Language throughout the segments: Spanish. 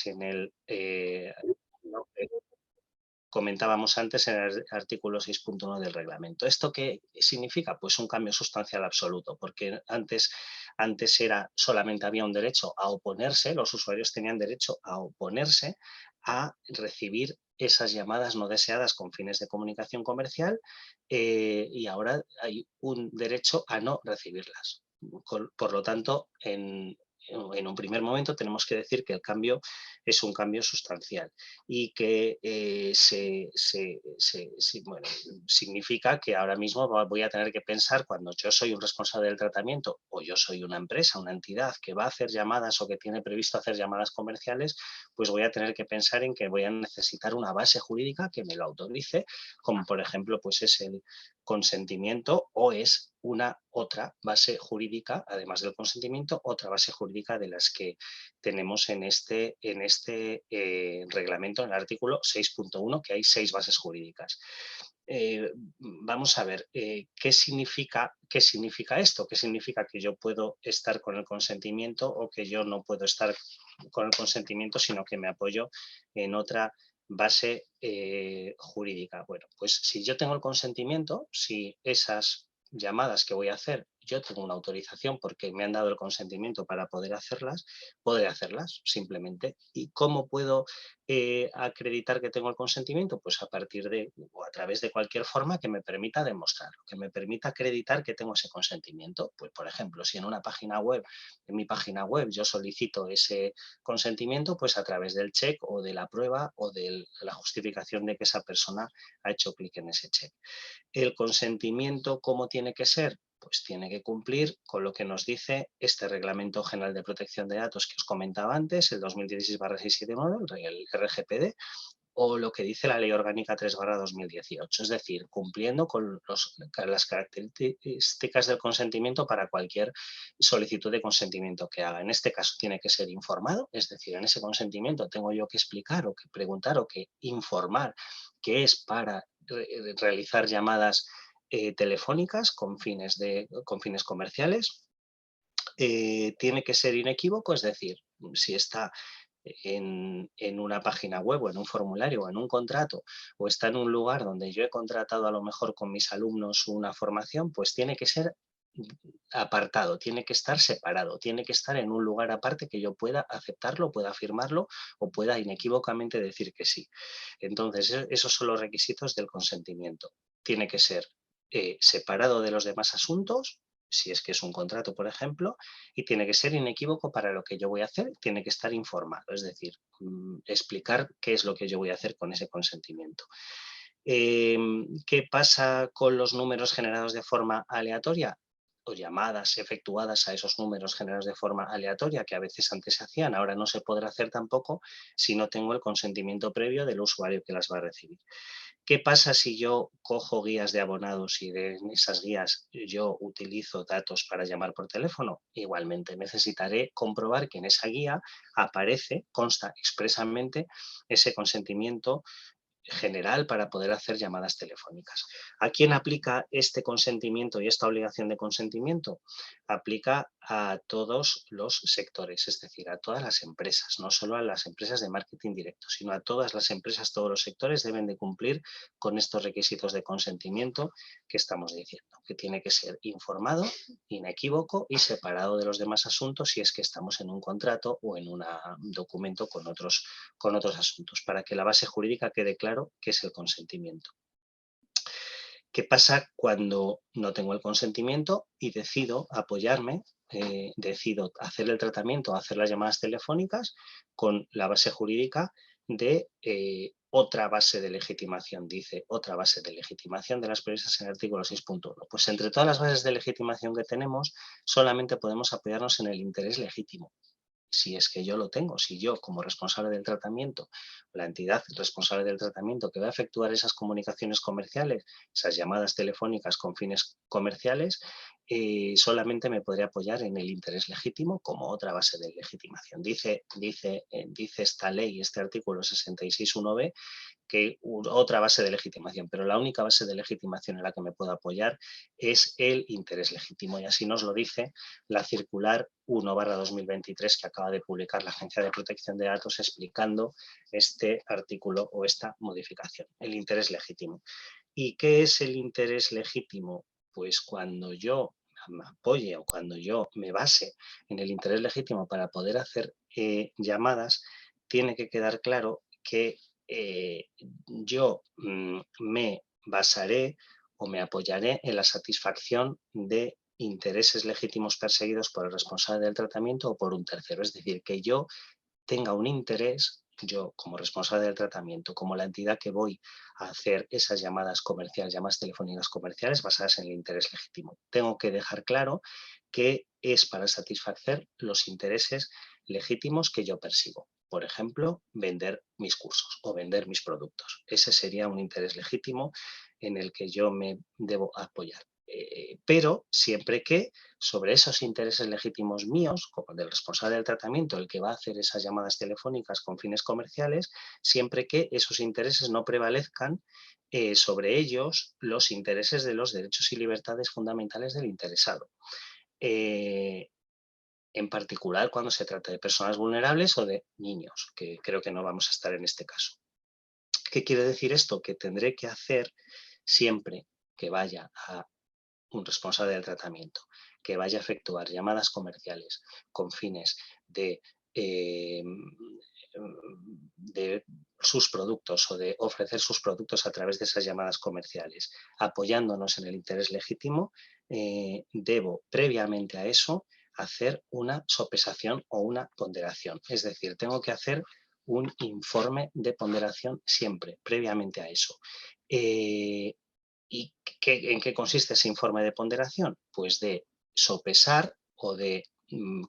en el ¿no? Comentábamos antes en el artículo 6.1 del reglamento. ¿Esto qué significa? Pues un cambio sustancial absoluto, porque antes era solamente había un derecho a oponerse, los usuarios tenían derecho a oponerse a recibir esas llamadas no deseadas con fines de comunicación comercial y ahora hay un derecho a no recibirlas. Por lo tanto, en un primer momento tenemos que decir que el cambio es un cambio sustancial y que bueno, significa que ahora mismo voy a tener que pensar cuando yo soy un responsable del tratamiento o yo soy una empresa, una entidad que va a hacer llamadas o que tiene previsto hacer llamadas comerciales, pues voy a tener que pensar en que voy a necesitar una base jurídica que me lo autorice, como por ejemplo pues es el consentimiento o es una otra base jurídica, además del consentimiento, otra base jurídica de las que tenemos en este reglamento, en el artículo 6.1, que hay 6 bases jurídicas. Vamos a ver, qué significa esto? ¿Qué significa que yo puedo estar con el consentimiento o que yo no puedo estar con el consentimiento, sino que me apoyo en otra base jurídica? Bueno, pues si yo tengo el consentimiento, si esas llamadas que voy a hacer, yo tengo una autorización porque me han dado el consentimiento para poder hacerlas, podré hacerlas simplemente. ¿Y cómo puedo acreditar que tengo el consentimiento? Pues a partir de o a través de cualquier forma que me permita demostrarlo, que me permita acreditar que tengo ese consentimiento. Pues por ejemplo, si en una página web, en mi página web yo solicito ese consentimiento, pues a través del check o de la prueba o de la justificación de que esa persona ha hecho clic en ese check. El consentimiento, ¿cómo tiene que ser? Pues tiene que cumplir con lo que nos dice este Reglamento General de Protección de Datos que os comentaba antes, el 2016/679, el RGPD, o lo que dice la Ley Orgánica 3/2018, es decir, cumpliendo con las características del consentimiento para cualquier solicitud de consentimiento que haga. En este caso tiene que ser informado, es decir, en ese consentimiento tengo yo que explicar o que preguntar o que informar que es para realizar llamadas telefónicas con fines comerciales. Tiene que ser inequívoco, es decir, si está en una página web o en un formulario o en un contrato o está en un lugar donde yo he contratado a lo mejor con mis alumnos una formación, pues tiene que ser apartado, tiene que estar separado, tiene que estar en un lugar aparte que yo pueda aceptarlo, pueda firmarlo o pueda inequívocamente decir que sí. Entonces, esos son los requisitos del consentimiento. Tiene que ser separado de los demás asuntos, si es que es un contrato, por ejemplo, y tiene que ser inequívoco para lo que yo voy a hacer, tiene que estar informado, es decir, explicar qué es lo que yo voy a hacer con ese consentimiento. ¿Qué pasa con los números generados de forma aleatoria? O llamadas efectuadas a esos números generados de forma aleatoria, que a veces antes se hacían, ahora no se podrá hacer tampoco si no tengo el consentimiento previo del usuario que las va a recibir. ¿Qué pasa si yo cojo guías de abonados y de esas guías yo utilizo datos para llamar por teléfono? Igualmente necesitaré comprobar que en esa guía aparece, consta expresamente ese consentimiento general para poder hacer llamadas telefónicas. ¿A quién aplica este consentimiento y esta obligación de consentimiento? Aplica a todos los sectores, es decir, a todas las empresas, no solo a las empresas de marketing directo, sino a todas las empresas, todos los sectores deben de cumplir con estos requisitos de consentimiento que estamos diciendo, que tiene que ser informado, inequívoco y separado de los demás asuntos si es que estamos en un contrato o en un documento con otros asuntos, para que la base jurídica quede claro qué es el consentimiento. ¿Qué pasa cuando no tengo el consentimiento y decido apoyarme, decido hacer el tratamiento, hacer las llamadas telefónicas con la base jurídica de otra base de legitimación, dice otra base de legitimación de las previstas en el artículo 6.1? Pues entre todas las bases de legitimación que tenemos, solamente podemos apoyarnos en el interés legítimo, si es que yo lo tengo, si yo como responsable del tratamiento, la entidad responsable del tratamiento que va a efectuar esas comunicaciones comerciales, esas llamadas telefónicas con fines comerciales, solamente me podré apoyar en el interés legítimo como otra base de legitimación. Dice esta ley, este artículo 66.1b, que otra base de legitimación, pero la única base de legitimación en la que me puedo apoyar es el interés legítimo, y así nos lo dice la circular 1/2023 que acaba de publicar la Agencia de Protección de Datos explicando este artículo o esta modificación, el interés legítimo. ¿Y qué es el interés legítimo? Pues cuando yo me apoye o cuando yo me base en el interés legítimo para poder hacer llamadas, tiene que quedar claro que yo me basaré o me apoyaré en la satisfacción de intereses legítimos perseguidos por el responsable del tratamiento o por un tercero. Es decir, que yo tenga un interés, yo como responsable del tratamiento, como la entidad que voy a hacer esas llamadas comerciales, llamadas telefónicas comerciales basadas en el interés legítimo. Tengo que dejar claro que es para satisfacer los intereses legítimos que yo persigo. Por ejemplo, vender mis cursos o vender mis productos. Ese sería un interés legítimo en el que yo me debo apoyar. Pero siempre que sobre esos intereses legítimos míos, como del responsable del tratamiento, el que va a hacer esas llamadas telefónicas con fines comerciales, siempre que esos intereses no prevalezcan sobre ellos los intereses de los derechos y libertades fundamentales del interesado. Eh, en particular cuando se trata de personas vulnerables o de niños, que creo que no vamos a estar en este caso. ¿Qué quiere decir esto? Que tendré que hacer siempre que vaya a un responsable del tratamiento, que vaya a efectuar llamadas comerciales con fines eh, de sus productos o de ofrecer sus productos a través de esas llamadas comerciales, apoyándonos en el interés legítimo, debo previamente a eso hacer una sopesación o una ponderación. Es decir, tengo que hacer un informe de ponderación siempre, previamente a eso. ¿Y en qué consiste ese informe de ponderación? Pues de sopesar o de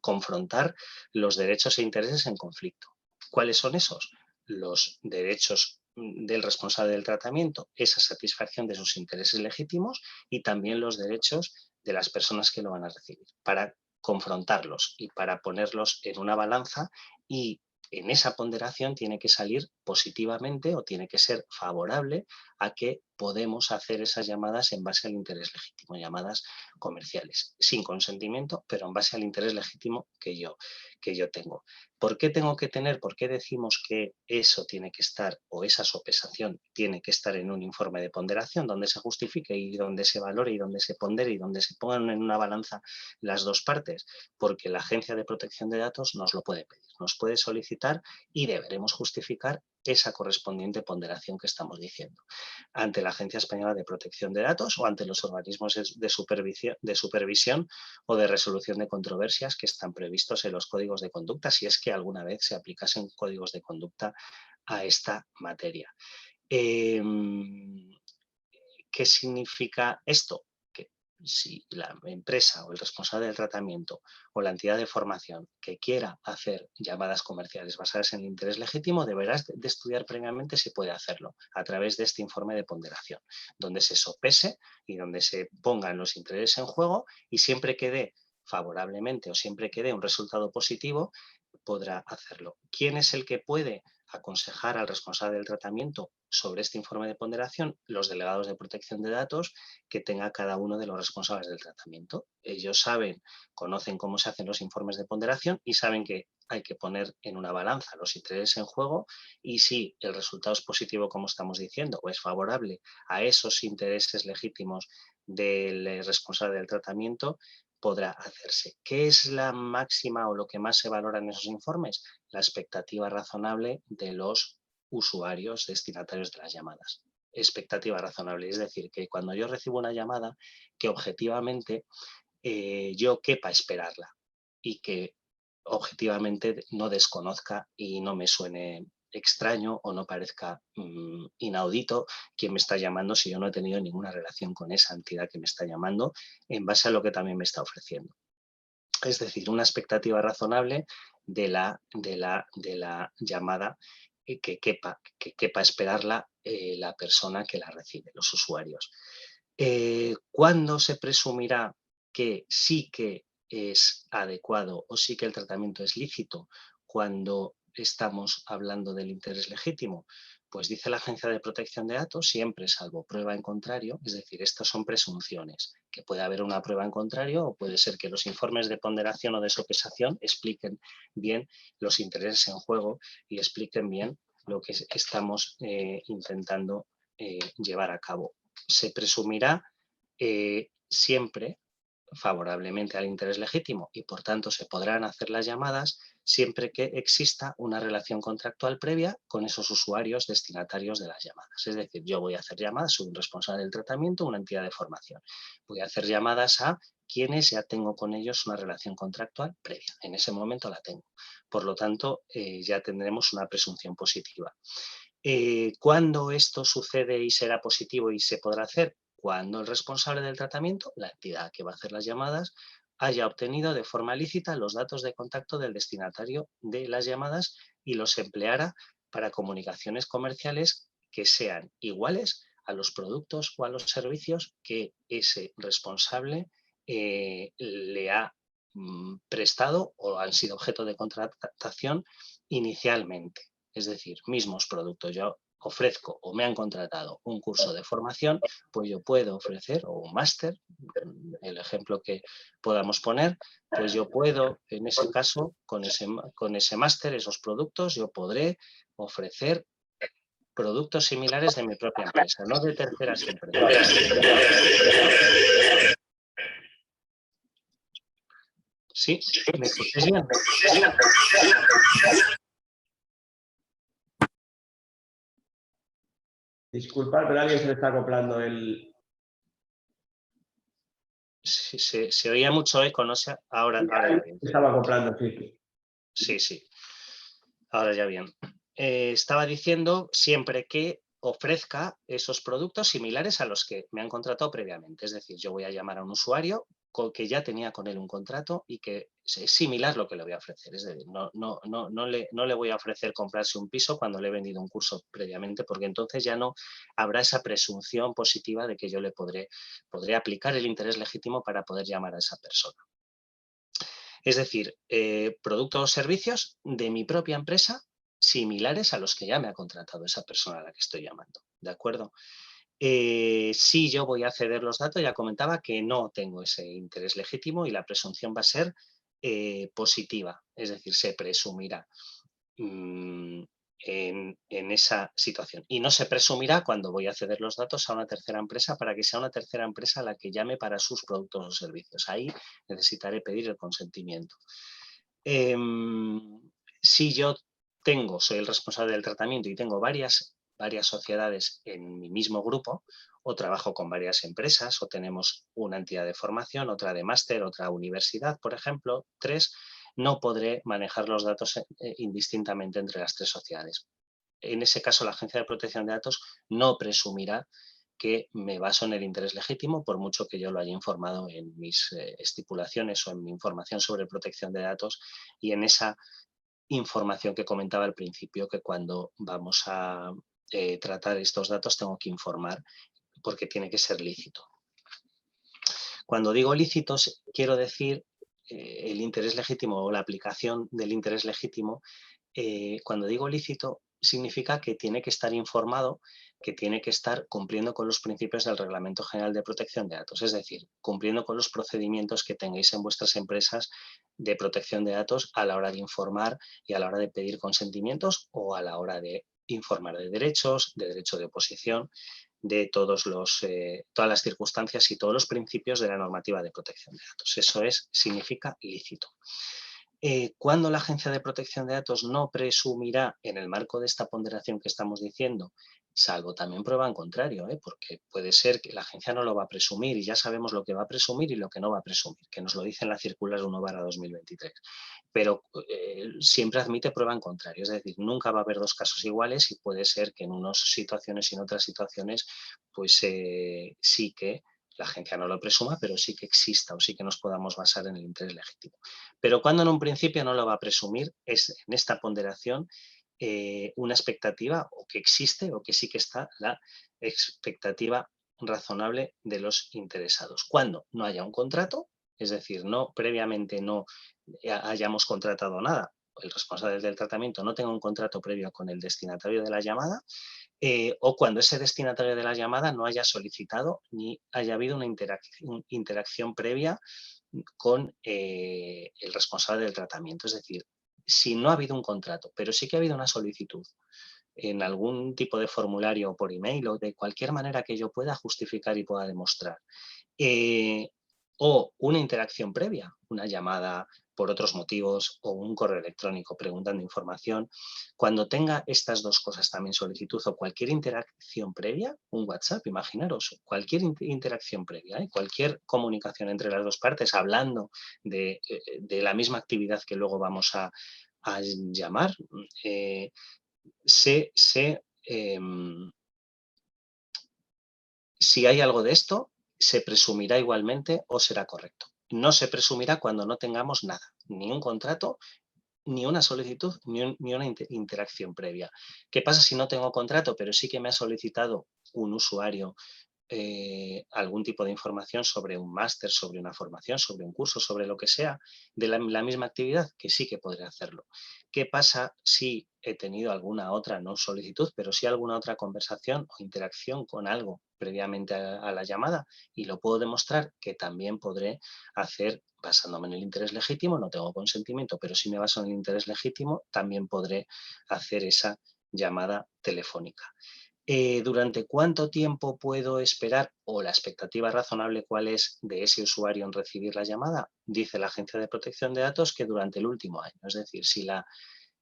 confrontar los derechos e intereses en conflicto. ¿Cuáles son esos? Los derechos del responsable del tratamiento, esa satisfacción de sus intereses legítimos, y también los derechos de las personas que lo van a recibir, para confrontarlos y para ponerlos en una balanza, y en esa ponderación tiene que salir positivamente o tiene que ser favorable a que podemos hacer esas llamadas en base al interés legítimo, llamadas comerciales, sin consentimiento, pero en base al interés legítimo que yo tengo. ¿Por qué tengo que tener, por qué decimos que eso tiene que estar, o esa sopesación tiene que estar en un informe de ponderación donde se justifique y donde se valore y donde se pondere y donde se pongan en una balanza las dos partes? Porque la Agencia de Protección de Datos nos lo puede pedir, nos puede solicitar, y deberemos justificar esa correspondiente ponderación que estamos diciendo ante la Agencia Española de Protección de Datos o ante los organismos de supervisión o de resolución de controversias que están previstos en los códigos de conducta, si es que alguna vez se aplicasen códigos de conducta a esta materia. ¿Qué significa esto? Que si la empresa o el responsable del tratamiento o la entidad de formación que quiera hacer llamadas comerciales basadas en el interés legítimo, deberás de estudiar previamente si puede hacerlo a través de este informe de ponderación, donde se sopese y donde se pongan los intereses en juego, y siempre que dé favorablemente o siempre que dé un resultado positivo, podrá hacerlo. ¿Quién es el que puede aconsejar al responsable del tratamiento sobre este informe de ponderación? Los delegados de protección de datos que tenga cada uno de los responsables del tratamiento. Ellos saben, conocen cómo se hacen los informes de ponderación y saben que hay que poner en una balanza los intereses en juego, y si el resultado es positivo, como estamos diciendo, o es favorable a esos intereses legítimos del responsable del tratamiento, podrá hacerse. ¿Qué es la máxima o lo que más se valora en esos informes? La expectativa razonable de los usuarios destinatarios de las llamadas. Expectativa razonable, es decir, que cuando yo recibo una llamada, que objetivamente yo quepa esperarla y que objetivamente no desconozca y no me suene extraño o no parezca inaudito quien me está llamando, si yo no he tenido ninguna relación con esa entidad que me está llamando, en base a lo que también me está ofreciendo. Es decir, una expectativa razonable de la llamada, que quepa esperarla la persona que la recibe, los usuarios. ¿Cuándo se presumirá que sí que es adecuado o sí que el tratamiento es lícito cuando estamos hablando del interés legítimo? Pues dice la Agencia de Protección de Datos, siempre salvo prueba en contrario, es decir, estas son presunciones, que puede haber una prueba en contrario o puede ser que los informes de ponderación o de sopesación expliquen bien los intereses en juego y expliquen bien lo que estamos intentando llevar a cabo. Se presumirá siempre favorablemente al interés legítimo y por tanto se podrán hacer las llamadas siempre que exista una relación contractual previa con esos usuarios destinatarios de las llamadas. Es decir, yo voy a hacer llamadas, soy un responsable del tratamiento, una entidad de formación. Voy a hacer llamadas a quienes ya tengo con ellos una relación contractual previa. En ese momento la tengo. Por lo tanto, ya tendremos una presunción positiva. ¿Cuándo esto sucede y será positivo y se podrá hacer? Cuando el responsable del tratamiento, la entidad que va a hacer las llamadas, haya obtenido de forma lícita los datos de contacto del destinatario de las llamadas y los empleara para comunicaciones comerciales que sean iguales a los productos o a los servicios que ese responsable le ha prestado o han sido objeto de contratación inicialmente. Es decir, mismos productos. Yo ofrezco o me han contratado un curso de formación, pues yo puedo ofrecer, o un máster, el ejemplo que podamos poner, pues yo puedo, en ese caso, con ese máster, esos productos, yo podré ofrecer productos similares de mi propia empresa, no de terceras empresas. ¿Sí? ¿Me escucháis bien? Disculpad, pero a alguien se le está acoplando el... Se oía mucho eco, no sé, ahora ya bien. Estaba acoplando, sí. Sí, ahora ya bien. Estaba diciendo siempre que ofrezca esos productos similares a los que me han contratado previamente. Es decir, yo voy a llamar a un usuario que ya tenía con él un contrato y que es similar lo que le voy a ofrecer. Es decir, no le voy a ofrecer comprarse un piso cuando le he vendido un curso previamente, porque entonces ya no habrá esa presunción positiva de que yo le podré aplicar el interés legítimo para poder llamar a esa persona. Es decir, productos o servicios de mi propia empresa similares a los que ya me ha contratado esa persona a la que estoy llamando. ¿De acuerdo? Si yo voy a ceder los datos, ya comentaba que no tengo ese interés legítimo y la presunción va a ser positiva, es decir, se presumirá en esa situación. Y no se presumirá cuando voy a ceder los datos a una tercera empresa para que sea una tercera empresa la que llame para sus productos o servicios. Ahí necesitaré pedir el consentimiento. Si yo soy el responsable del tratamiento y tengo varias sociedades en mi mismo grupo, o trabajo con varias empresas, o tenemos una entidad de formación, otra de máster, otra universidad, por ejemplo, 3, no podré manejar los datos indistintamente entre las 3 sociedades. En ese caso, la Agencia de Protección de Datos no presumirá que me baso en el interés legítimo, por mucho que yo lo haya informado en mis estipulaciones o en mi información sobre protección de datos y en esa información que comentaba al principio, que cuando vamos a tratar estos datos tengo que informar porque tiene que ser lícito. Cuando digo lícitos, quiero decir el interés legítimo o la aplicación del interés legítimo. Cuando digo lícito, significa que tiene que estar informado, que tiene que estar cumpliendo con los principios del Reglamento General de Protección de Datos, es decir, cumpliendo con los procedimientos que tengáis en vuestras empresas de protección de datos a la hora de informar y a la hora de pedir consentimientos o a la hora de informar de derechos, de derecho de oposición, de todas las circunstancias y todos los principios de la normativa de protección de datos. Eso significa lícito. ¿Cuándo la Agencia de Protección de Datos no presumirá en el marco de esta ponderación que estamos diciendo? Salvo también prueba en contrario, porque puede ser que la agencia no lo va a presumir y ya sabemos lo que va a presumir y lo que no va a presumir, que nos lo dice en la circular 1/2023. Pero siempre admite prueba en contrario, es decir, nunca va a haber dos casos iguales y puede ser que en unas situaciones y en otras situaciones pues sí que la agencia no lo presuma, pero sí que exista o sí que nos podamos basar en el interés legítimo. Pero cuando en un principio no lo va a presumir es en esta ponderación una expectativa o que existe o que sí que está la expectativa razonable de los interesados. Cuando no haya un contrato es decir, no previamente no hayamos contratado nada, el responsable del tratamiento no tenga un contrato previo con el destinatario de la llamada, o cuando ese destinatario de la llamada no haya solicitado ni haya habido una interacción previa con el responsable del tratamiento. Es decir, si no ha habido un contrato, pero sí que ha habido una solicitud en algún tipo de formulario o por email o de cualquier manera que yo pueda justificar y pueda demostrar, eh, o una interacción previa, una llamada por otros motivos o un correo electrónico preguntando información. Cuando tenga estas dos cosas, también solicitud o cualquier interacción previa, un WhatsApp, imaginaros, cualquier interacción previa, cualquier comunicación entre las dos partes hablando de la misma actividad que luego vamos a llamar, si hay algo de esto, se presumirá igualmente o será correcto. No se presumirá cuando no tengamos nada, ni un contrato, ni una solicitud, ni una interacción previa. ¿Qué pasa si no tengo contrato, pero sí que me ha solicitado un usuario algún tipo de información sobre un máster, sobre una formación, sobre un curso, sobre lo que sea, de la misma actividad? Que sí que podré hacerlo. ¿Qué pasa si he tenido alguna otra, no solicitud, pero sí alguna otra conversación o interacción con algo previamente a la llamada y lo puedo demostrar? Que también podré hacer basándome en el interés legítimo, no tengo consentimiento, pero si me baso en el interés legítimo, también podré hacer esa llamada telefónica. ¿Durante cuánto tiempo puedo esperar o la expectativa razonable cuál es de ese usuario en recibir la llamada? Dice la Agencia de Protección de Datos que durante el último año, es decir, si la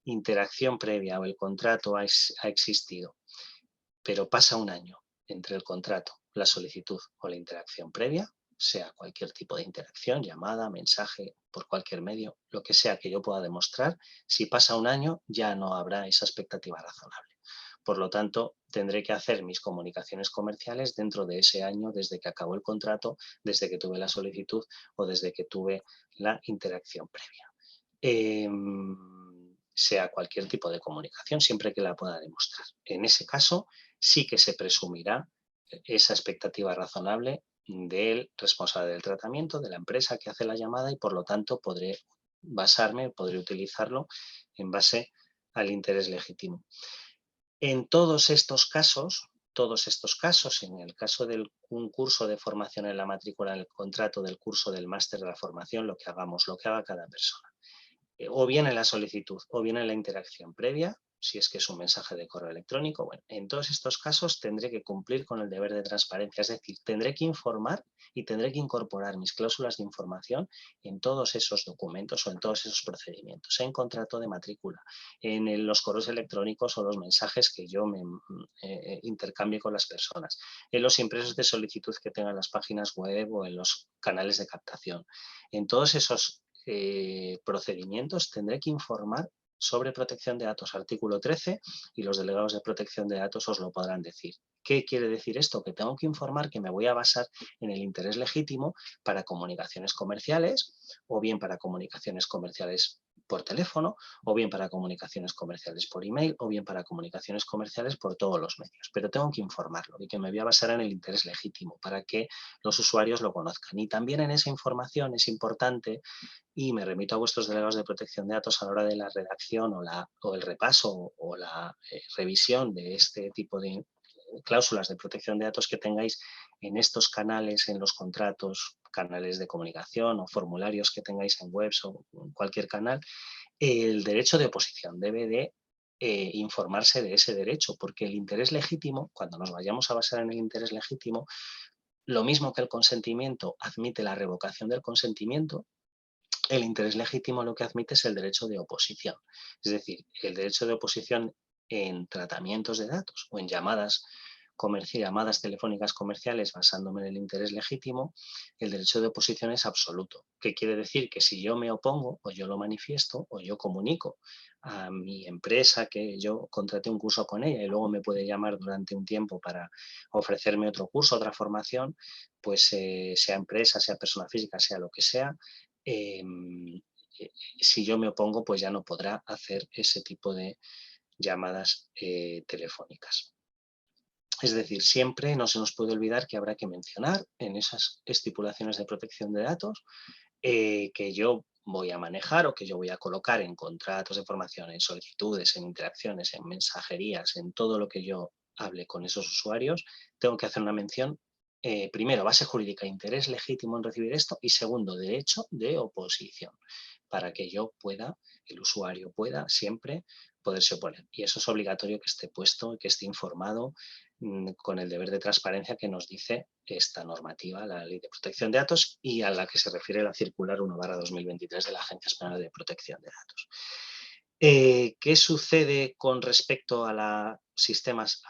interacción previa o el contrato ha existido, pero pasa un año entre el contrato, la solicitud o la interacción previa, sea cualquier tipo de interacción, llamada, mensaje, por cualquier medio, lo que sea que yo pueda demostrar, si pasa un año ya no habrá esa expectativa razonable. Por lo tanto, tendré que hacer mis comunicaciones comerciales dentro de ese año, desde que acabó el contrato, desde que tuve la solicitud o desde que tuve la interacción previa. Sea cualquier tipo de comunicación, siempre que la pueda demostrar. En ese caso, sí que se presumirá esa expectativa razonable del responsable del tratamiento, de la empresa que hace la llamada, y por lo tanto podré podré utilizarlo en base al interés legítimo. En todos estos casos, en el caso de un curso de formación en la matrícula, en el contrato del curso, del máster, de la formación, lo que hagamos, lo que haga cada persona, o bien en la solicitud o bien en la interacción previa, si es que es un mensaje de correo electrónico. Bueno, en todos estos casos tendré que cumplir con el deber de transparencia, es decir, tendré que informar y tendré que incorporar mis cláusulas de información en todos esos documentos o en todos esos procedimientos, en contrato de matrícula, en los correos electrónicos o los mensajes que yo me intercambie con las personas, en los impresos de solicitud que tengan las páginas web o en los canales de captación. En todos esos procedimientos tendré que informar sobre protección de datos, artículo 13, y los delegados de protección de datos os lo podrán decir. ¿Qué quiere decir esto? Que tengo que informar que me voy a basar en el interés legítimo para comunicaciones comerciales, o bien para comunicaciones comerciales por teléfono, o bien para comunicaciones comerciales por email, o bien para comunicaciones comerciales por todos los medios. Pero tengo que informarlo y que me voy a basar en el interés legítimo para que los usuarios lo conozcan. Y también en esa información es importante, y me remito a vuestros delegados de protección de datos a la hora de la redacción o el repaso o la revisión de este tipo de cláusulas de protección de datos que tengáis en estos canales, en los contratos, canales de comunicación o formularios que tengáis en webs o en cualquier canal. El derecho de oposición debe de informarse de ese derecho, porque el interés legítimo, cuando nos vayamos a basar en el interés legítimo, lo mismo que el consentimiento admite la revocación del consentimiento, el interés legítimo lo que admite es el derecho de oposición. Es decir, el derecho de oposición en tratamientos de datos o en llamadas telefónicas comerciales basándome en el interés legítimo, el derecho de oposición es absoluto. ¿Qué quiere decir? Que si yo me opongo o yo lo manifiesto o yo comunico a mi empresa que yo contraté un curso con ella y luego me puede llamar durante un tiempo para ofrecerme otro curso, otra formación, pues sea empresa, sea persona física, sea lo que sea, eh, si yo me opongo, pues ya no podrá hacer ese tipo de llamadas telefónicas. Es decir, siempre no se nos puede olvidar que habrá que mencionar en esas estipulaciones de protección de datos que yo voy a manejar o que yo voy a colocar en contratos de formación, en solicitudes, en interacciones, en mensajerías, en todo lo que yo hable con esos usuarios, tengo que hacer una mención, primero, base jurídica, interés legítimo en recibir esto, y segundo, derecho de oposición, para que yo pueda, el usuario pueda siempre poderse oponer. Y eso es obligatorio que esté puesto, que esté informado con el deber de transparencia que nos dice esta normativa, la Ley de Protección de Datos, y a la que se refiere la circular 1/2023 de la Agencia Española de Protección de Datos. ¿Qué sucede con respecto a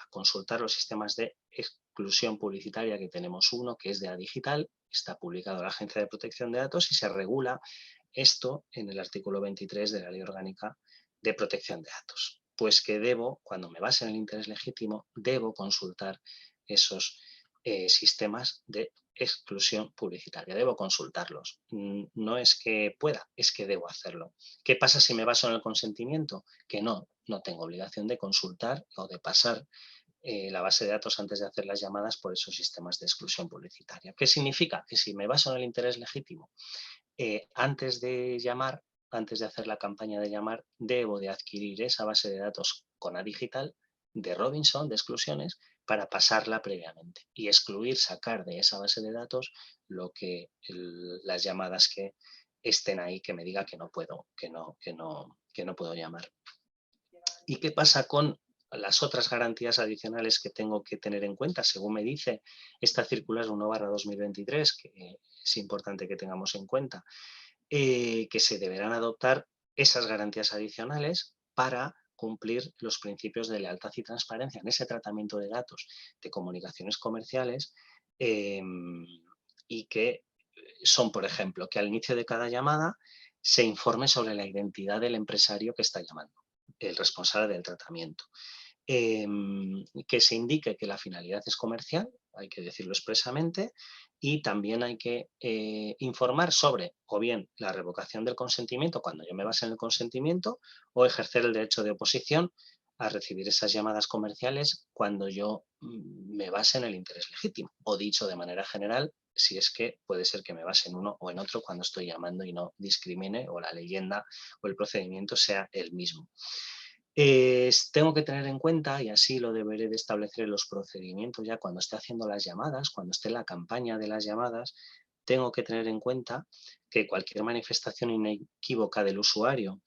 consultar los sistemas de exclusión publicitaria? Que tenemos uno que es de Digital, está publicado en la Agencia de Protección de Datos y se regula esto en el artículo 23 de la Ley Orgánica de Protección de Datos. Pues que debo, cuando me base en el interés legítimo, debo consultar esos sistemas de exclusión publicitaria. Debo consultarlos. No es que pueda, es que debo hacerlo. ¿Qué pasa si me baso en el consentimiento? Que no tengo obligación de consultar o de pasar la base de datos antes de hacer las llamadas por esos sistemas de exclusión publicitaria. ¿Qué significa? Que si me baso en el interés legítimo, antes de llamar, antes de hacer la campaña de llamar, debo de adquirir esa base de datos con Digital de Robinson, de exclusiones, para pasarla previamente y excluir, sacar de esa base de datos las llamadas que estén ahí, que me diga que no puedo, que no puedo llamar. ¿Y qué pasa con las otras garantías adicionales que tengo que tener en cuenta? Según me dice esta circular 1/2023, que es importante que tengamos en cuenta, que se deberán adoptar esas garantías adicionales para cumplir los principios de lealtad y transparencia en ese tratamiento de datos de comunicaciones comerciales, y que son, por ejemplo, que al inicio de cada llamada se informe sobre la identidad del empresario que está llamando, el responsable del tratamiento. Que se indique que la finalidad es comercial, hay que decirlo expresamente, y también hay que informar sobre o bien la revocación del consentimiento cuando yo me base en el consentimiento, o ejercer el derecho de oposición a recibir esas llamadas comerciales cuando yo me base en el interés legítimo, o dicho de manera general, si es que puede ser que me base en uno o en otro cuando estoy llamando y no discrimine o la leyenda o el procedimiento sea el mismo. Tengo que tener en cuenta, y así lo deberé de establecer en los procedimientos ya cuando esté haciendo las llamadas, cuando esté en la campaña de las llamadas, tengo que tener en cuenta que cualquier manifestación inequívoca del usuario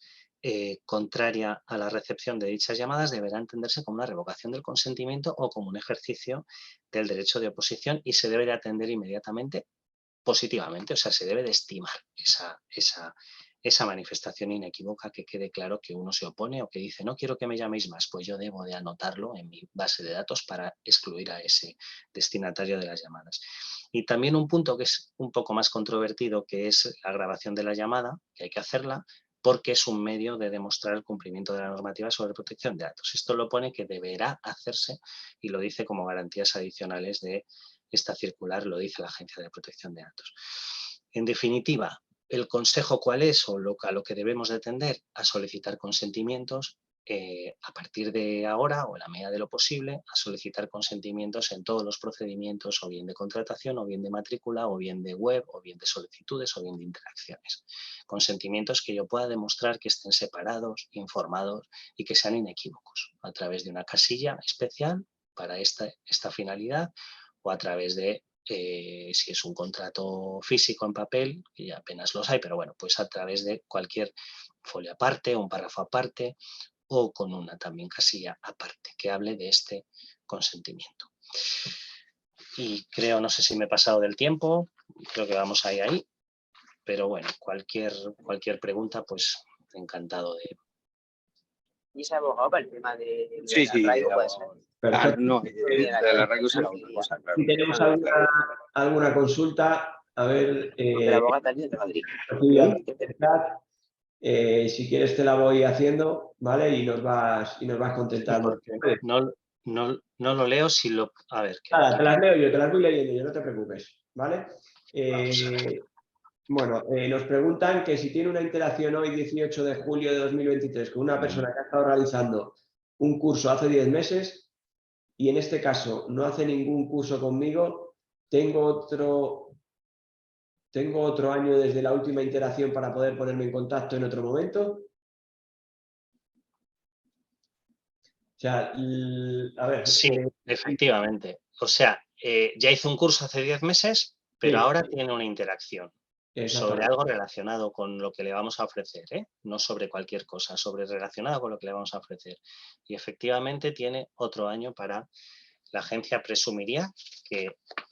contraria a la recepción de dichas llamadas deberá entenderse como una revocación del consentimiento o como un ejercicio del derecho de oposición, y se debe de atender inmediatamente positivamente, o sea, se debe de estimar esa manifestación inequívoca, que quede claro que uno se opone o que dice no quiero que me llaméis más, pues yo debo de anotarlo en mi base de datos para excluir a ese destinatario de las llamadas. Y también un punto que es un poco más controvertido, que es la grabación de la llamada, que hay que hacerla porque es un medio de demostrar el cumplimiento de la normativa sobre protección de datos. Esto lo pone que deberá hacerse y lo dice como garantías adicionales de esta circular, lo dice la Agencia de Protección de Datos. En definitiva, ¿el consejo cuál es, o a lo que debemos de tender? A solicitar consentimientos a partir de ahora, o en la medida de lo posible, a solicitar consentimientos en todos los procedimientos, o bien de contratación, o bien de matrícula, o bien de web, o bien de solicitudes, o bien de interacciones. Consentimientos que yo pueda demostrar que estén separados, informados y que sean inequívocos, a través de una casilla especial para esta finalidad, o a través de si es un contrato físico en papel, que ya apenas los hay, pero bueno, pues a través de cualquier folio aparte, un párrafo aparte, o con una también casilla aparte que hable de este consentimiento. Y creo, no sé si me he pasado del tiempo, creo que vamos ahí, pero bueno, cualquier pregunta, pues encantado de... ¿Y se ha abogado para el tema de Sí, sí. arraigo, puede ser? Perfecto. No, el arraigo será otra cosa, claro. Si tenemos alguna consulta, a ver, De la abogada también de Madrid. si quieres te la voy haciendo, ¿vale? Y nos vas contestando. No lo leo, si lo... A ver. Nada, te las leo yo, te las voy leyendo yo, no te preocupes, ¿vale? Bueno, nos preguntan que si tiene una interacción hoy, 18 de julio de 2023, con una persona que ha estado realizando un curso hace 10 meses y en este caso no hace ningún curso conmigo, tengo tengo otro año desde la última interacción para poder ponerme en contacto en otro momento. O sea, a ver. Sí, efectivamente. O sea, ya hizo un curso hace 10 meses, pero Sí, ahora tiene una interacción sobre exactamente. algo relacionado con lo que le vamos a ofrecer, ¿eh? No sobre cualquier cosa, sobre relacionado con lo que le vamos a ofrecer. Y efectivamente tiene otro año para, la agencia presumiría que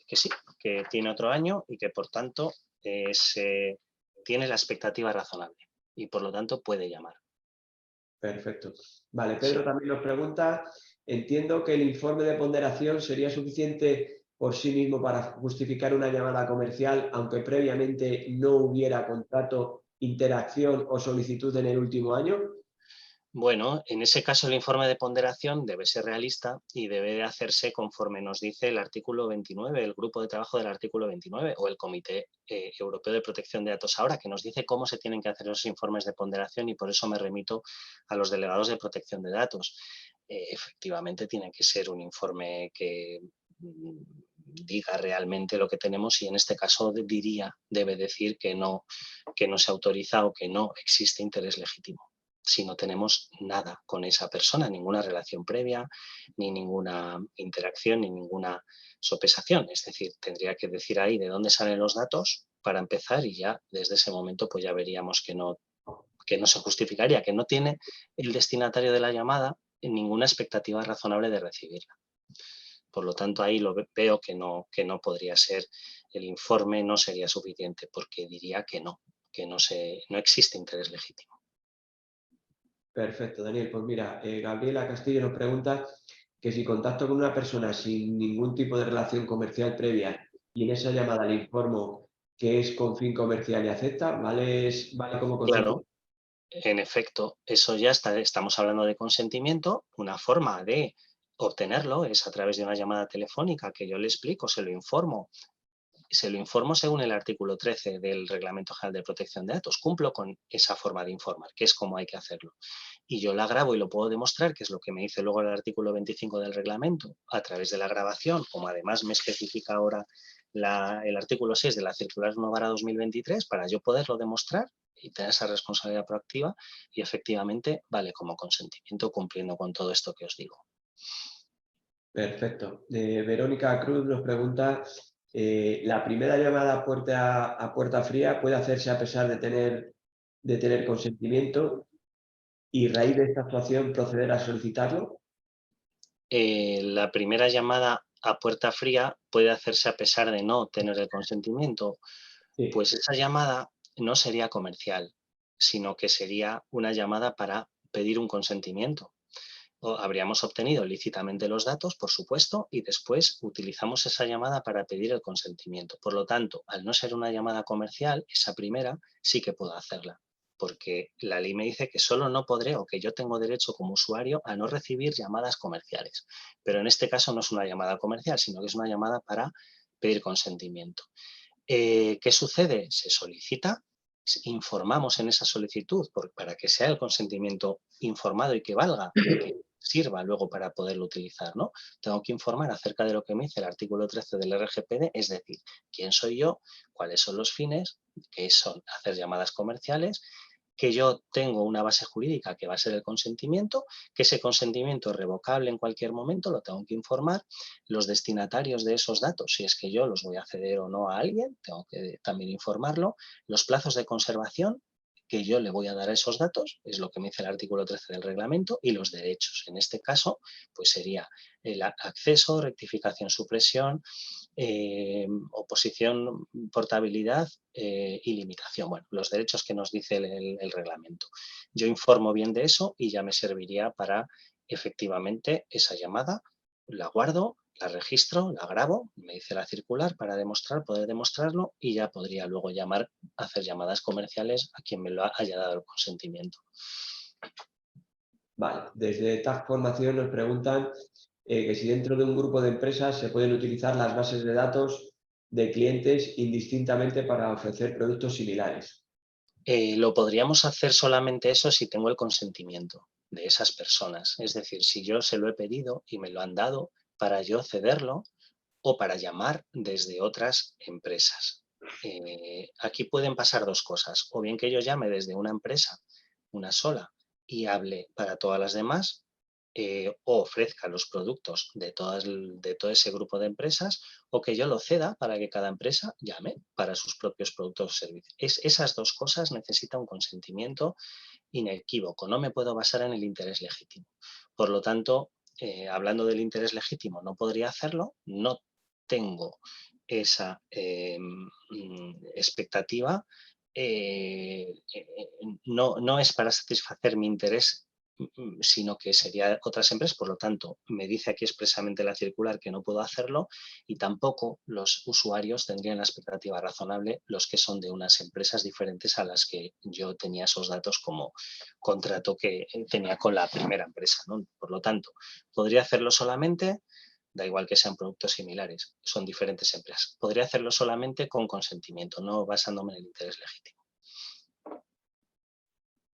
sí, que tiene otro año y que por tanto tiene la expectativa razonable y por lo tanto puede llamar. Perfecto. Vale, Sí. Pedro también nos pregunta, entiendo que el informe de ponderación sería suficiente por sí mismo para justificar una llamada comercial, aunque previamente no hubiera contrato, interacción o solicitud en el último año. Bueno, en ese caso el informe de ponderación debe ser realista y debe de hacerse conforme nos dice el artículo 29, el grupo de trabajo del artículo 29 o el Comité Europeo de Protección de Datos ahora, que nos dice cómo se tienen que hacer esos informes de ponderación y por eso me remito a los delegados de protección de datos. Efectivamente tiene que ser un informe que diga realmente lo que tenemos y en este caso debe decir que no se autoriza o que no existe interés legítimo si no tenemos nada con esa persona, ninguna relación previa, ni ninguna interacción, ni ninguna sopesación. Es decir, tendría que decir ahí de dónde salen los datos para empezar y ya desde ese momento pues ya veríamos que no se justificaría, que no tiene el destinatario de la llamada ninguna expectativa razonable de recibirla. Por lo tanto, ahí lo veo que no podría ser, el informe no sería suficiente porque diría que no existe interés legítimo. Perfecto, Daniel. Pues mira, Gabriela Castillo nos pregunta que si contacto con una persona sin ningún tipo de relación comercial previa y en esa llamada le informo que es con fin comercial y acepta, ¿vale como consentimiento? Claro, en efecto, eso ya estamos hablando de consentimiento. Una forma de obtenerlo es a través de una llamada telefónica que yo le explico, se lo informo según el artículo 13 del Reglamento General de Protección de Datos. Cumplo con esa forma de informar, que es como hay que hacerlo. Y yo la grabo y lo puedo demostrar, que es lo que me dice luego el artículo 25 del reglamento, a través de la grabación, como además me especifica ahora el artículo 6 de la Circular 1/2023, para yo poderlo demostrar y tener esa responsabilidad proactiva y efectivamente vale como consentimiento cumpliendo con todo esto que os digo. Perfecto. Verónica Cruz nos pregunta, ¿la primera llamada a puerta fría puede hacerse a pesar de tener consentimiento y raíz de esta actuación proceder a solicitarlo? La primera llamada a puerta fría puede hacerse a pesar de no tener el consentimiento. Sí. Pues esa llamada no sería comercial, sino que sería una llamada para pedir un consentimiento. Habríamos obtenido lícitamente los datos, por supuesto, y después utilizamos esa llamada para pedir el consentimiento. Por lo tanto, al no ser una llamada comercial, esa primera sí que puedo hacerla, porque la ley me dice que solo no podré o que yo tengo derecho como usuario a no recibir llamadas comerciales. Pero en este caso no es una llamada comercial, sino que es una llamada para pedir consentimiento. ¿Qué sucede? Se solicita, informamos en esa solicitud para que sea el consentimiento informado y que valga y que sirva luego para poderlo utilizar, ¿no? Tengo que informar acerca de lo que me dice el artículo 13 del RGPD, es decir, quién soy yo, cuáles son los fines, que son hacer llamadas comerciales, que yo tengo una base jurídica que va a ser el consentimiento, que ese consentimiento es revocable en cualquier momento, lo tengo que informar, los destinatarios de esos datos, si es que yo los voy a ceder o no a alguien, tengo que también informarlo, los plazos de conservación que yo le voy a dar a esos datos, es lo que me dice el artículo 13 del reglamento, y los derechos. En este caso, pues sería el acceso, rectificación, supresión, oposición, portabilidad y limitación. Bueno, los derechos que nos dice el reglamento. Yo informo bien de eso y ya me serviría para efectivamente esa llamada, la guardo, la registro, la grabo, me dice la circular para poder demostrarlo y ya podría luego hacer llamadas comerciales a quien me lo haya dado el consentimiento. Vale, desde TAG Formación nos preguntan que si dentro de un grupo de empresas se pueden utilizar las bases de datos de clientes indistintamente para ofrecer productos similares. Lo podríamos hacer solamente eso si tengo el consentimiento de esas personas. Es decir, si yo se lo he pedido y me lo han dado para yo cederlo o para llamar desde otras empresas. aquí pueden pasar dos cosas. O bien que yo llame desde una empresa, una sola, y hable para todas las demás, o ofrezca los productos de todo ese grupo de empresas, o que yo lo ceda para que cada empresa llame para sus propios productos o servicios. Esas dos cosas necesitan un consentimiento inequívoco. No me puedo basar en el interés legítimo. Por lo tanto, hablando del interés legítimo, no podría hacerlo, no tengo esa expectativa, no es para satisfacer mi interés, sino que sería otras empresas. Por lo tanto, me dice aquí expresamente la circular que no puedo hacerlo, y tampoco los usuarios tendrían la expectativa razonable, los que son de unas empresas diferentes a las que yo tenía esos datos como contrato que tenía con la primera empresa, ¿no? Por lo tanto, podría hacerlo solamente, da igual que sean productos similares, son diferentes empresas. Podría hacerlo solamente con consentimiento, no basándome en el interés legítimo.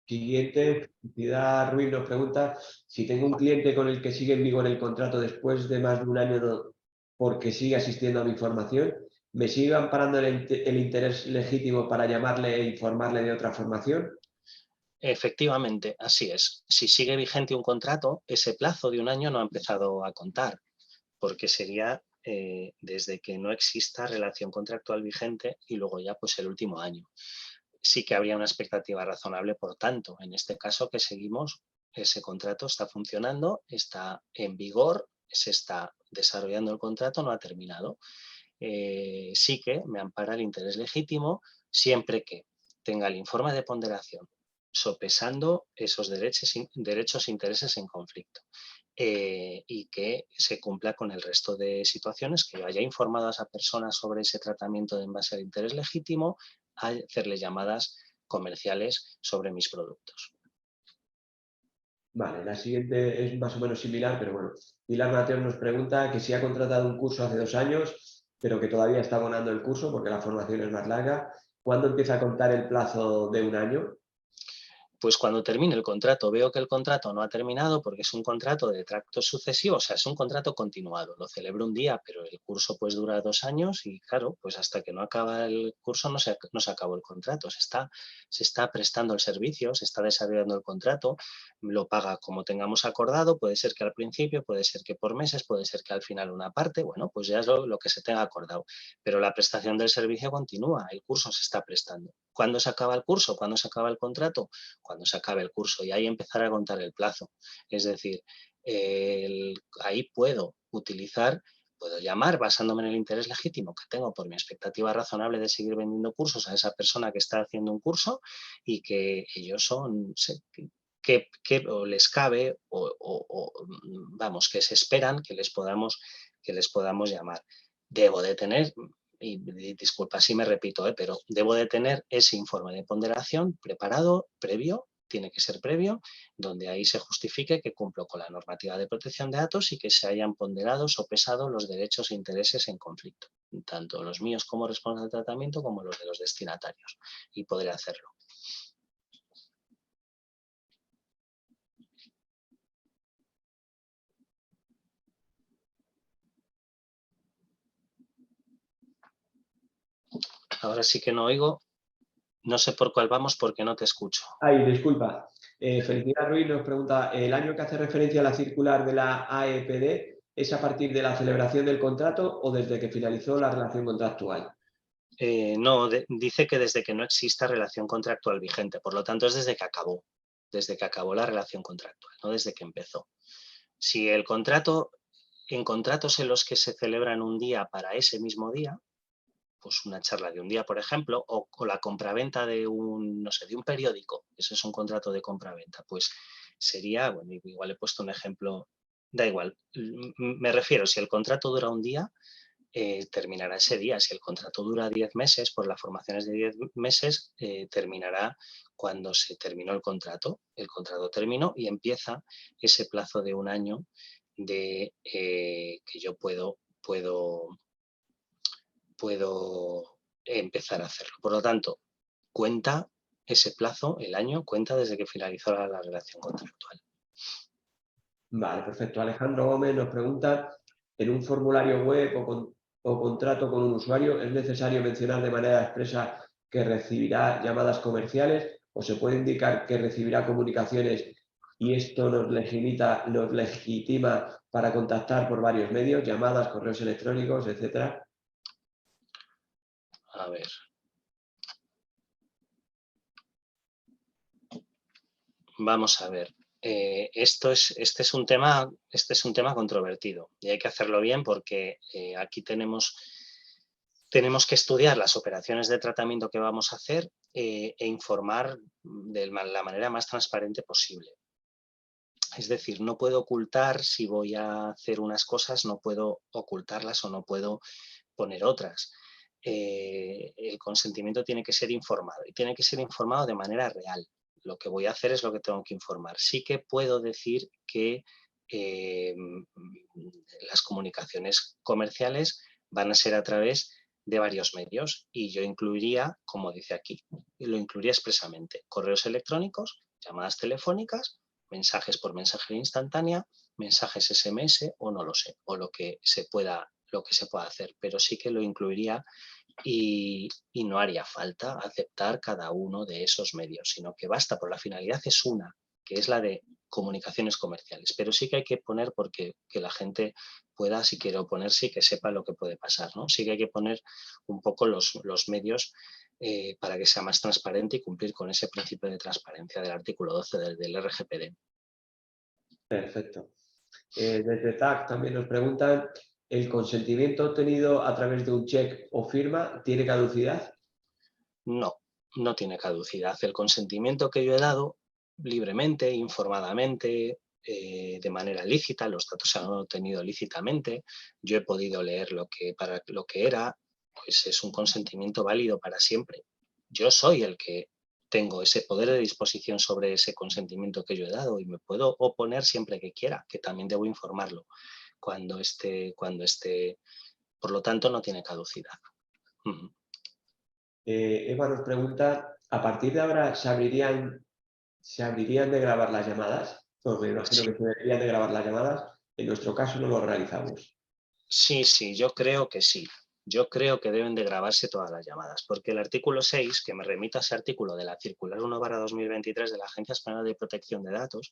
Siguiente, Piedad Ruiz nos pregunta si tengo un cliente con el que sigue en vigor el contrato después de más de un año porque sigue asistiendo a mi formación, ¿me sigue amparando el interés legítimo para llamarle e informarle de otra formación? Efectivamente, así es. Si sigue vigente un contrato, ese plazo de un año no ha empezado a contar, porque sería desde que no exista relación contractual vigente y luego ya pues el último año. Sí que habría una expectativa razonable, por tanto, en este caso que seguimos, ese contrato está funcionando, está en vigor, se está desarrollando el contrato, no ha terminado. Sí que me ampara el interés legítimo siempre que tenga el informe de ponderación sopesando esos derechos e intereses en conflicto, y que se cumpla con el resto de situaciones, que yo haya informado a esa persona sobre ese tratamiento en base al interés legítimo, a hacerle llamadas comerciales sobre mis productos. Vale, la siguiente es más o menos similar, pero bueno. Pilar Mateo nos pregunta que si ha contratado un curso hace 2 años, pero que todavía está abonando el curso porque la formación es más larga. ¿Cuándo empieza a contar el plazo de un año? Pues cuando termine el contrato, veo que el contrato no ha terminado porque es un contrato de tracto sucesivo, o sea, es un contrato continuado. Lo celebro un día, pero el curso pues dura 2 años y claro, pues hasta que no acaba el curso no se acabó el contrato. Se está prestando el servicio, se está desarrollando el contrato, lo paga como tengamos acordado, puede ser que al principio, puede ser que por meses, puede ser que al final una parte, bueno, pues ya es lo que se tenga acordado. Pero la prestación del servicio continúa, el curso se está prestando. ¿Cuándo se acaba el curso? ¿Cuándo se acaba el contrato? Cuando se acabe el curso, y ahí empezar a contar el plazo. Es decir, ahí puedo llamar basándome en el interés legítimo que tengo por mi expectativa razonable de seguir vendiendo cursos a esa persona que está haciendo un curso y que ellos son, que o les cabe vamos, que se esperan que les podamos llamar. Debo de tener, y disculpa si me repito, pero debo de tener ese informe de ponderación preparado, previo, tiene que ser previo, donde ahí se justifique que cumplo con la normativa de protección de datos y que se hayan ponderado o pesado los derechos e intereses en conflicto, tanto los míos como responsable de tratamiento como los de los destinatarios, y podré hacerlo. Ahora sí que no oigo. No sé por cuál vamos porque no te escucho. Ay, disculpa. Felicidad Ruiz nos pregunta, ¿el año que hace referencia a la circular de la AEPD es a partir de la celebración del contrato o desde que finalizó la relación contractual? No, dice que desde que no exista relación contractual vigente, por lo tanto es desde que acabó la relación contractual, no desde que empezó. Si el contrato, en contratos en los que se celebran un día para ese mismo día, pues una charla de un día, por ejemplo, o la compraventa de no sé, de un periódico, eso es un contrato de compraventa, pues sería, bueno, igual he puesto un ejemplo, da igual, me refiero, si el contrato dura un día, terminará ese día. Si el contrato dura 10 meses, pues las formaciones de 10 meses terminará cuando se terminó el contrato. El contrato terminó y empieza ese plazo de un año de que yo puedo empezar a hacerlo. Por lo tanto, cuenta ese plazo, el año, cuenta desde que finalizó la relación contractual. Vale, perfecto. Alejandro Gómez nos pregunta, ¿en un formulario web o o contrato con un usuario, ¿es necesario mencionar de manera expresa que recibirá llamadas comerciales o se puede indicar que recibirá comunicaciones y esto nos legitima para contactar por varios medios, llamadas, correos electrónicos, etcétera? A ver. Vamos a ver. Este es un tema controvertido y hay que hacerlo bien porque aquí tenemos que estudiar las operaciones de tratamiento que vamos a hacer e informar de la manera más transparente posible. Es decir, no puedo ocultar si voy a hacer unas cosas, no puedo ocultarlas o no puedo poner otras. El consentimiento tiene que ser informado y tiene que ser informado de manera real. Lo que voy a hacer es lo que tengo que informar. Sí que puedo decir que las comunicaciones comerciales van a ser a través de varios medios y yo incluiría, como dice aquí, lo incluiría expresamente, correos electrónicos, llamadas telefónicas, mensajes por mensajería instantánea, mensajes SMS o no lo sé, o lo que se pueda hacer, pero sí que lo incluiría y no haría falta aceptar cada uno de esos medios, sino que basta, por la finalidad es una, que es la de comunicaciones comerciales, pero sí que hay que poner porque que la gente pueda, si quiere oponerse y que sepa lo que puede pasar, ¿no? Sí que hay que poner un poco los medios para que sea más transparente y cumplir con ese principio de transparencia del artículo 12 del RGPD. Perfecto. Desde TAC también nos preguntan, ¿el consentimiento obtenido a través de un cheque o firma tiene caducidad? No, no tiene caducidad. El consentimiento que yo he dado libremente, informadamente, de manera lícita, los datos se han obtenido lícitamente, yo he podido leer para lo que era, pues es un consentimiento válido para siempre. Yo soy el que tengo ese poder de disposición sobre ese consentimiento que yo he dado y me puedo oponer siempre que quiera, que también debo informarlo cuando esté, por lo tanto no tiene caducidad. Eva nos pregunta, ¿a partir de ahora se abrirían de grabar las llamadas? Pues me imagino que se deberían de grabar las llamadas. En nuestro caso no lo realizamos. Sí, yo creo que sí. Yo creo que deben de grabarse todas las llamadas, porque el artículo 6, que me remito a ese artículo de la Circular 1/2023 de la Agencia Española de Protección de Datos,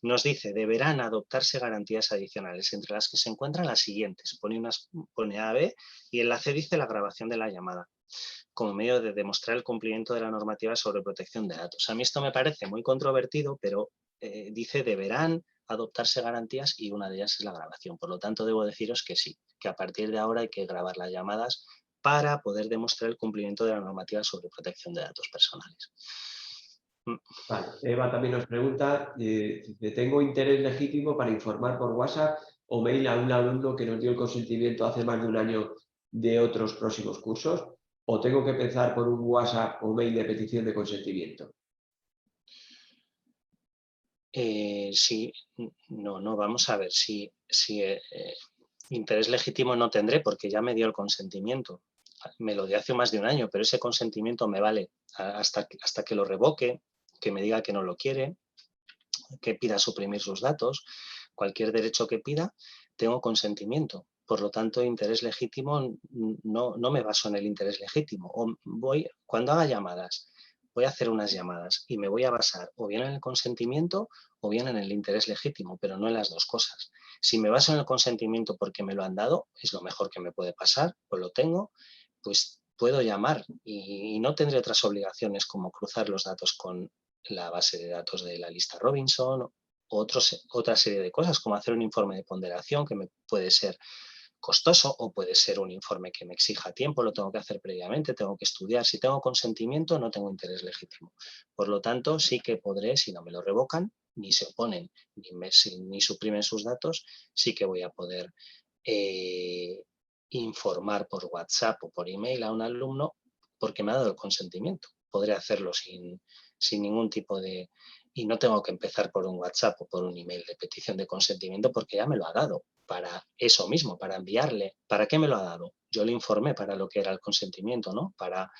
nos dice, deberán adoptarse garantías adicionales, entre las que se encuentran las siguientes. Pone A, B, y en la C dice la grabación de la llamada, como medio de demostrar el cumplimiento de la normativa sobre protección de datos. A mí esto me parece muy controvertido, pero dice deberán adoptarse garantías y una de ellas es la grabación. Por lo tanto, debo deciros que sí, que a partir de ahora hay que grabar las llamadas para poder demostrar el cumplimiento de la normativa sobre protección de datos personales. Vale. Eva también nos pregunta, ¿tengo interés legítimo para informar por WhatsApp o mail a un alumno que nos dio el consentimiento hace más de un año de otros próximos cursos? ¿O tengo que empezar por un WhatsApp o mail de petición de consentimiento? Sí, no, vamos a ver, si interés legítimo no tendré porque ya me dio el consentimiento. Me lo dio hace más de un año, pero ese consentimiento me vale hasta que lo revoque, que me diga que no lo quiere, que pida suprimir sus datos, cualquier derecho que pida, tengo consentimiento. Por lo tanto, interés legítimo, no me baso en el interés legítimo. Cuando haga llamadas, voy a hacer unas llamadas y me voy a basar o bien en el consentimiento o bien en el interés legítimo, pero no en las dos cosas. Si me baso en el consentimiento porque me lo han dado, es lo mejor que me puede pasar, pues lo tengo, pues puedo llamar y no tendré otras obligaciones como cruzar los datos con la base de datos de la lista Robinson o otra serie de cosas, como hacer un informe de ponderación que me puede ser costoso o puede ser un informe que me exija tiempo, lo tengo que hacer previamente, tengo que estudiar. Si tengo consentimiento, no tengo interés legítimo. Por lo tanto, sí que podré, si no me lo revocan, ni se oponen, ni suprimen sus datos, sí que voy a poder informar por WhatsApp o por email a un alumno porque me ha dado el consentimiento. Podré hacerlo sin ningún tipo de... Y no tengo que empezar por un WhatsApp o por un email de petición de consentimiento porque ya me lo ha dado para eso mismo, para enviarle. ¿Para qué me lo ha dado? Yo le informé para lo que era el consentimiento, ¿no? Para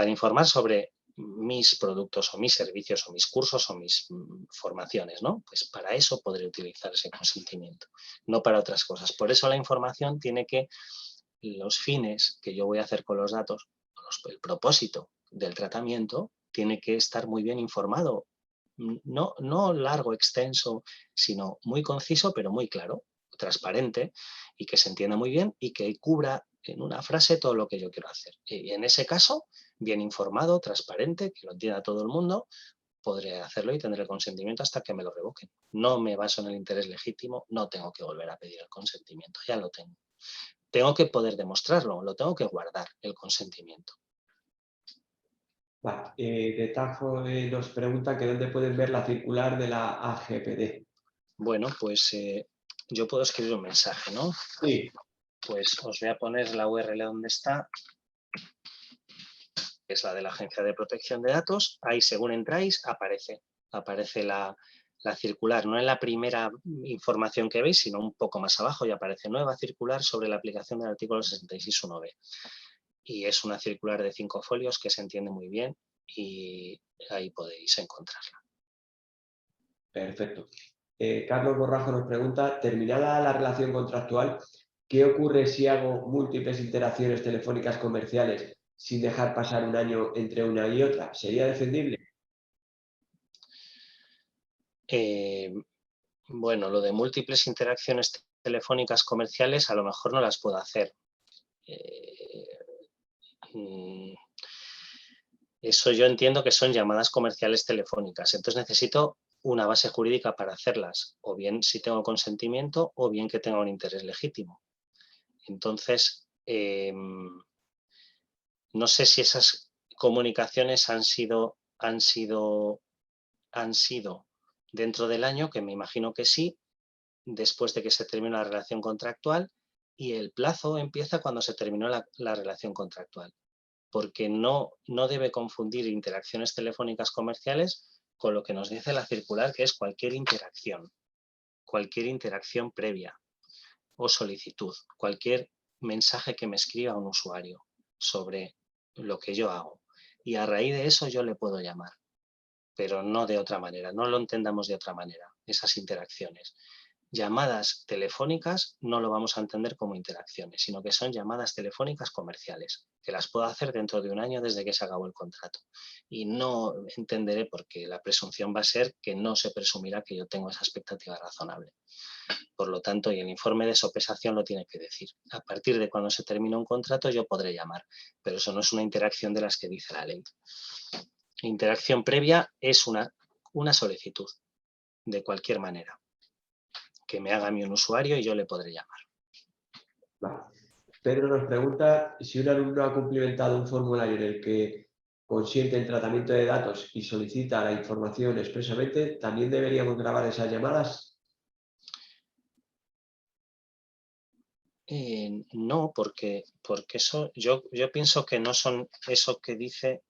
informar sobre mis productos o mis servicios o mis cursos o mis formaciones, ¿no? Pues para eso podré utilizar ese consentimiento, no para otras cosas. Por eso la información tiene que, los fines que yo voy a hacer con los datos, el propósito del tratamiento, tiene que estar muy bien informado. No largo, extenso, sino muy conciso, pero muy claro, transparente y que se entienda muy bien y que cubra en una frase todo lo que yo quiero hacer. Y en ese caso, bien informado, transparente, que lo entienda todo el mundo, podré hacerlo y tendré el consentimiento hasta que me lo revoquen. No me baso en el interés legítimo, no tengo que volver a pedir el consentimiento, ya lo tengo. Tengo que poder demostrarlo, lo tengo que guardar, el consentimiento. Vale. De Tajo nos pregunta que dónde pueden ver la circular de la AGPD. Bueno, pues yo puedo escribir un mensaje, ¿no? Sí. Pues os voy a poner la URL donde está, que es la de la Agencia de Protección de Datos. Ahí, según entráis, aparece la circular, no en la primera información que veis, sino un poco más abajo, y aparece nueva circular sobre la aplicación del artículo 66.1b. Y es una circular de 5 folios que se entiende muy bien y ahí podéis encontrarla. Perfecto. Carlos Borrajo nos pregunta, terminada la relación contractual, ¿qué ocurre si hago múltiples interacciones telefónicas comerciales sin dejar pasar un año entre una y otra? ¿Sería defendible? Bueno, lo de múltiples interacciones telefónicas comerciales a lo mejor no las puedo hacer. Eso yo entiendo que son llamadas comerciales telefónicas. Entonces necesito una base jurídica para hacerlas, o bien si tengo consentimiento o bien que tenga un interés legítimo. Entonces, no sé si esas comunicaciones han sido dentro del año, que me imagino que sí, después de que se termine la relación contractual, y el plazo empieza cuando se terminó la relación contractual, porque no debe confundir interacciones telefónicas comerciales con lo que nos dice la circular, que es cualquier interacción previa o solicitud, cualquier mensaje que me escriba un usuario sobre lo que yo hago. Y a raíz de eso yo le puedo llamar, pero no de otra manera, no lo entendamos de otra manera, esas interacciones. Llamadas telefónicas no lo vamos a entender como interacciones, sino que son llamadas telefónicas comerciales, que las puedo hacer dentro de un año desde que se acabó el contrato. Y no entenderé porque la presunción va a ser que no se presumirá que yo tengo esa expectativa razonable. Por lo tanto, y el informe de sopesación lo tiene que decir. A partir de cuando se termina un contrato yo podré llamar, pero eso no es una interacción de las que dice la ley. Interacción previa es una solicitud, de cualquier manera, que me haga a mí un usuario y yo le podré llamar. Vale. Pedro nos pregunta si un alumno ha cumplimentado un formulario en el que consiente el tratamiento de datos y solicita la información expresamente, ¿también deberíamos grabar esas llamadas? No, porque eso, yo pienso que no son eso que dice,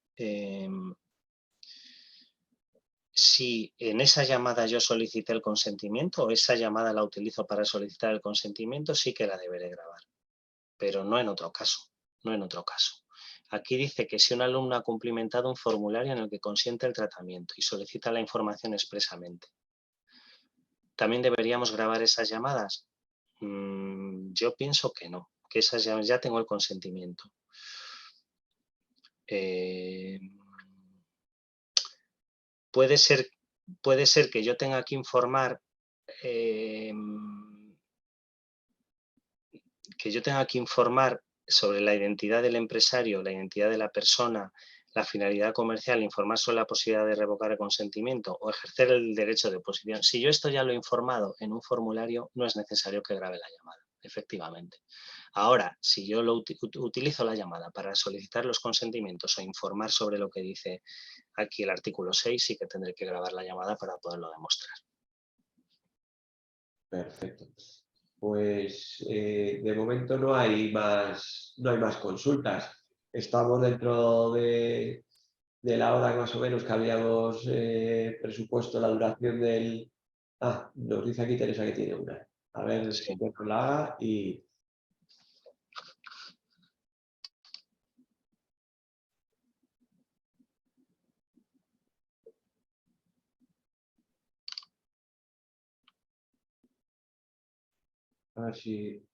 si en esa llamada yo solicité el consentimiento o esa llamada la utilizo para solicitar el consentimiento, sí que la deberé grabar, pero no en otro caso, no en otro caso. Aquí dice que si un alumno ha cumplimentado un formulario en el que consiente el tratamiento y solicita la información expresamente, ¿también deberíamos grabar esas llamadas? Yo pienso que no, que esas ya tengo el consentimiento. Puede ser que yo tenga que informar sobre la identidad del empresario, la identidad de la persona, la finalidad comercial, informar sobre la posibilidad de revocar el consentimiento o ejercer el derecho de oposición. Si yo esto ya lo he informado en un formulario, no es necesario que grabe la llamada, efectivamente. Ahora, si yo utilizo la llamada para solicitar los consentimientos o informar sobre lo que dice aquí el artículo 6, sí que tendré que grabar la llamada para poderlo demostrar. Perfecto. Pues de momento no hay más consultas. Estamos dentro de la hora más o menos que habíamos presupuesto la duración del... nos dice aquí Teresa que tiene una. A ver si nos la haga y... A ver si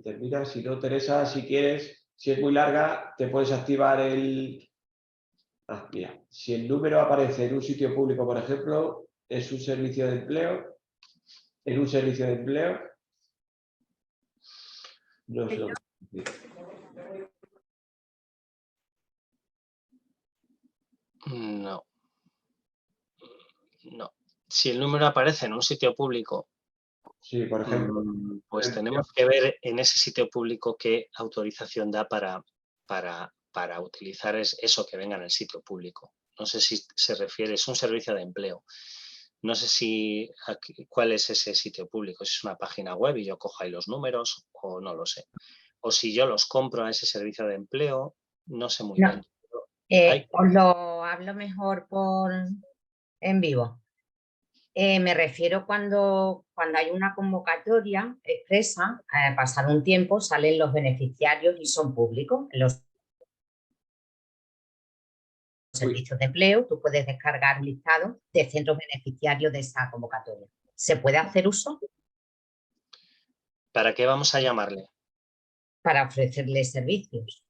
termina. Si no, Teresa, si quieres, si es muy larga, te puedes activar el... mira, si el número aparece en un sitio público, por ejemplo, es un servicio de empleo, en un servicio de empleo, no sé lo que decir. No. No. Si el número aparece en un sitio público, Sí, por ejemplo. pues tenemos que ver en ese sitio público qué autorización da para utilizar eso que venga en el sitio público. No sé si se refiere, es un servicio de empleo. No sé cuál es ese sitio público, si es una página web y yo cojo ahí los números o no lo sé. O si yo los compro a ese servicio de empleo, no sé muy bien. Os lo hablo mejor en vivo. Me refiero cuando hay una convocatoria expresa, pasado un tiempo salen los beneficiarios y son públicos. Los servicios de empleo, tú puedes descargar un listado de centros beneficiarios de esa convocatoria. ¿Se puede hacer uso? ¿Para qué vamos a llamarle? Para ofrecerles servicios.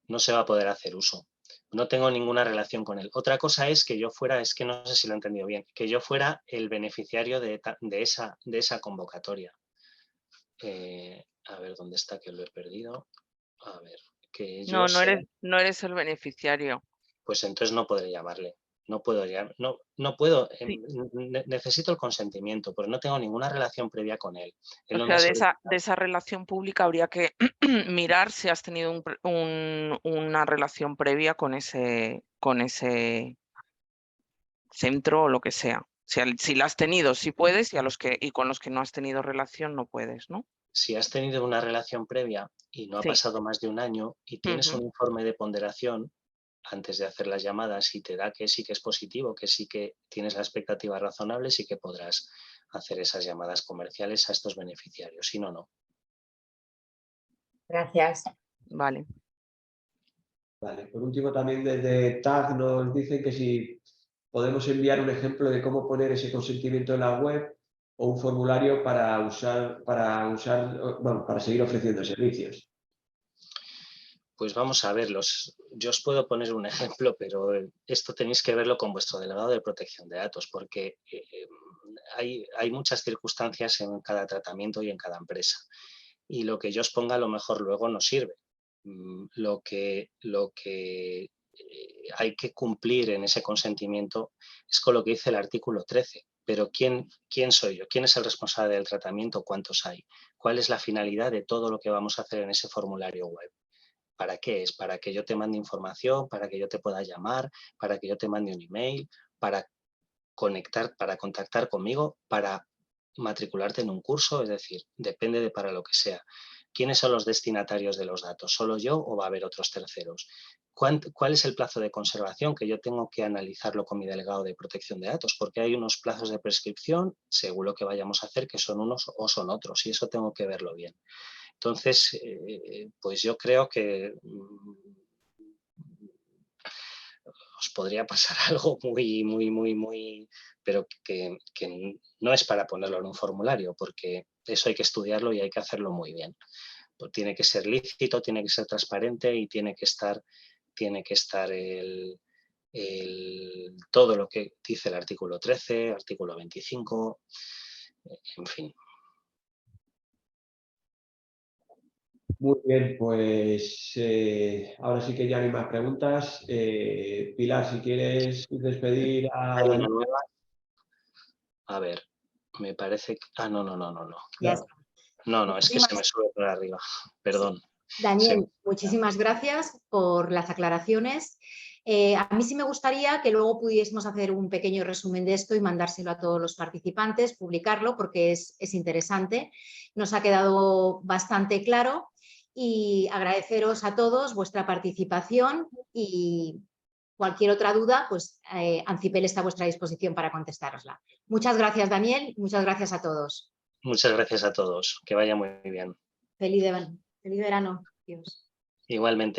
No se va a poder hacer uso. No tengo ninguna relación con él. Otra cosa es que yo fuera, es que no sé si lo he entendido bien, que yo fuera el beneficiario de esa convocatoria. A ver, ¿dónde está? Que lo he perdido. A ver, que yo no eres el beneficiario. Pues entonces no podré llamarle. No puedo puedo. Sí. Necesito el consentimiento, porque no tengo ninguna relación previa con él. O sea, de esa relación pública habría que mirar si has tenido una relación previa con ese centro o lo que sea. Si la has tenido, sí puedes, y con los que no has tenido relación no puedes, ¿no? Si has tenido una relación previa y no ha pasado más de un año y tienes un informe de ponderación antes de hacer las llamadas y te da que sí que es positivo, que sí que tienes la expectativa razonable, sí que podrás hacer esas llamadas comerciales a estos beneficiarios. Si no, no. Gracias. Vale. Vale. Por último, también desde TAG nos dicen que si podemos enviar un ejemplo de cómo poner ese consentimiento en la web o un formulario para seguir ofreciendo servicios. Pues vamos a verlos. Yo os puedo poner un ejemplo, pero esto tenéis que verlo con vuestro delegado de protección de datos, porque hay muchas circunstancias en cada tratamiento y en cada empresa. Y lo que yo os ponga a lo mejor luego no sirve. Lo que hay que cumplir en ese consentimiento es con lo que dice el artículo 13. Pero ¿quién soy yo? ¿Quién es el responsable del tratamiento? ¿Cuántos hay? ¿Cuál es la finalidad de todo lo que vamos a hacer en ese formulario web? ¿Para qué es? ¿Para que yo te mande información? ¿Para que yo te pueda llamar? ¿Para que yo te mande un email? ¿Para contactar conmigo? ¿Para matricularte en un curso? Es decir, depende de para lo que sea. ¿Quiénes son los destinatarios de los datos? ¿Solo yo o va a haber otros terceros? ¿Cuál es el plazo de conservación? Que yo tengo que analizarlo con mi delegado de protección de datos, porque hay unos plazos de prescripción, según lo que vayamos a hacer, que son unos o son otros, y eso tengo que verlo bien. Entonces, pues yo creo que os podría pasar algo muy, pero que no es para ponerlo en un formulario, porque eso hay que estudiarlo y hay que hacerlo muy bien. Pues tiene que ser lícito, tiene que ser transparente y tiene que estar todo lo que dice el artículo 13, artículo 25, en fin. Muy bien, pues ahora sí que ya no hay más preguntas. Pilar, si quieres despedir a Daniel. A ver, me parece que... Ah, no. Ya está. No, es que se me sube por arriba. Perdón. Daniel, muchísimas gracias por las aclaraciones. A mí sí me gustaría que luego pudiésemos hacer un pequeño resumen de esto y mandárselo a todos los participantes, publicarlo porque es interesante. Nos ha quedado bastante claro y agradeceros a todos vuestra participación y cualquier otra duda, pues Ancipel está a vuestra disposición para contestárosla. Muchas gracias, Daniel. Muchas gracias a todos. Muchas gracias a todos. Que vaya muy bien. Feliz verano. Dios. Igualmente.